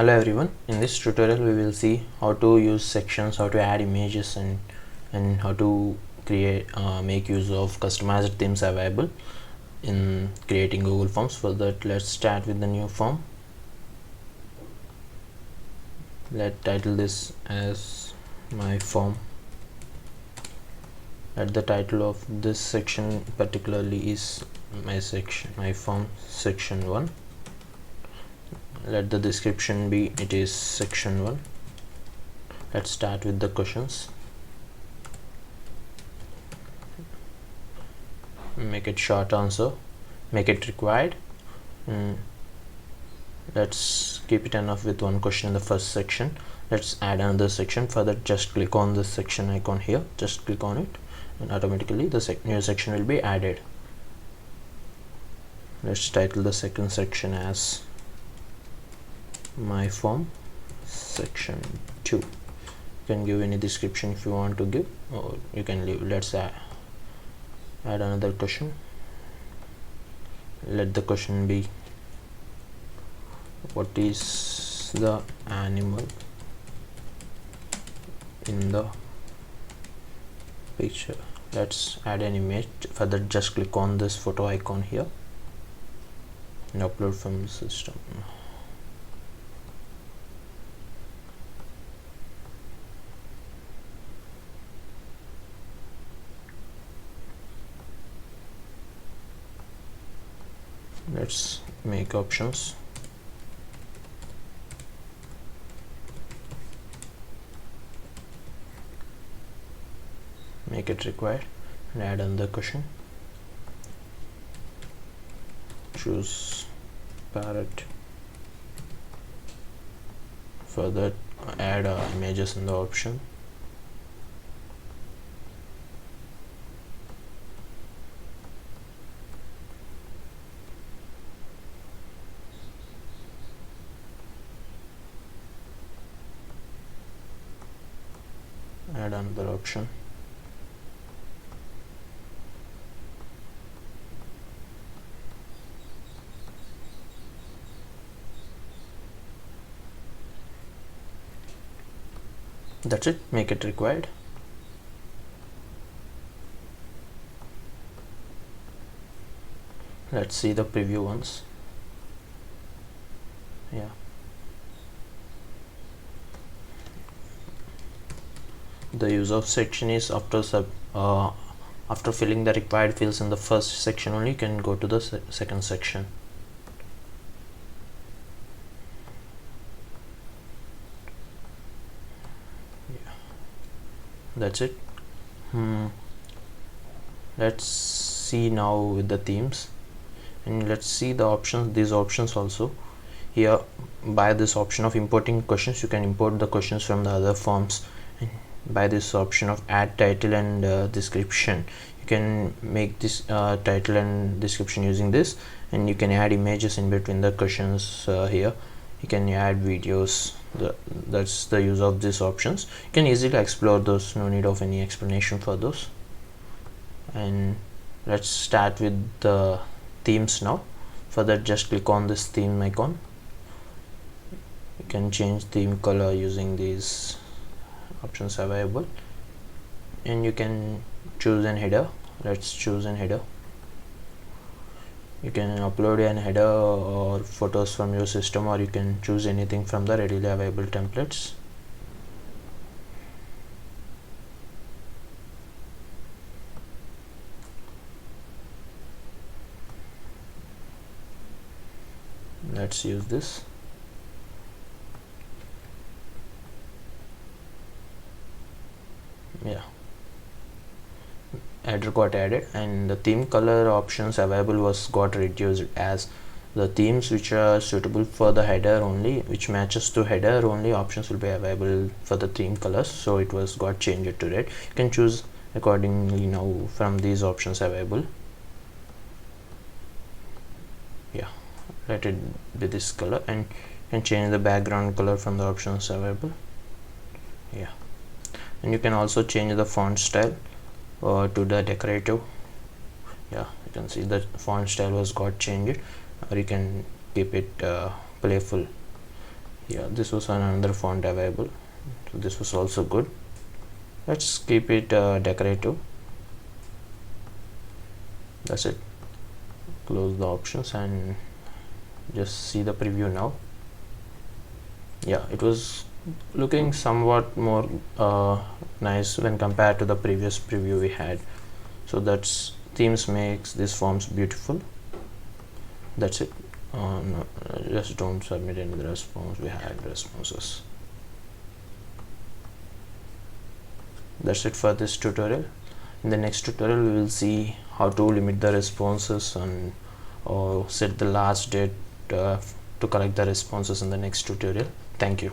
Hello everyone, in this tutorial we will see how to use sections, how to add images and how to create make use of customized themes available in creating Google Forms. For that, let's start with the new form. Let's title this as my form. Let the title of this section particularly is my form section 1. Let the description be it is section 1. Let's start with the questions. Make it short answer, make it required. Let's keep it enough with one question in the first section. Let's add another section. For that, just click on this section icon here, just click on it and automatically the new section will be added. Let's title the second section as my form section 2. You can give any description if you want to give, or you can leave. Let's add another question. Let the question be, what is the animal in the picture? Let's add an image. For that, just click on this photo icon here and upload from the system. Let's make options. Make it required and add another question. Choose parrot. Further, add images in the option. Add another option. That's it. Make it required. Let's see the preview once. Yeah. The use of section is after filling the required fields in the first section only, you can go to the second section. Yeah. That's it. Let's see now with the themes, and let's see the options. These options also here, by this option of importing questions, you can import the questions from the other forms. By this option of add title and description, you can make this title and description using this, and you can add images in between the questions. Here you can add videos. That's the use of these options. You can easily explore those, no need of any explanation for those. And let's start with the themes now. For that, just click on this theme icon. You can change theme color using these options available, and you can choose an header. Let's choose an header. You can upload an header or photos from your system, or you can choose anything from the readily available templates. Let's use this. Yeah, header got added, and the theme color options available got reduced, as the themes which are suitable for the header only, which matches to header only, options will be available for the theme colors, so it got changed to red. You can choose accordingly now from these options available. Yeah, let it be this color, and you can change the background color from the options available. Yeah, and you can also change the font style to the decorative. Yeah, you can see the font style was got changed, or you can keep it playful. Yeah, this was another font available, so this was also good. Let's keep it decorative. That's it. Close the options and just see the preview now. Yeah, it was looking somewhat more nice when compared to the previous preview we had. So that's themes makes these forms beautiful. That's it. No, just don't submit any response. We had responses. That's it for this tutorial. In the next tutorial we will see how to limit the responses and or set the last date to collect the responses in the next tutorial. Thank you.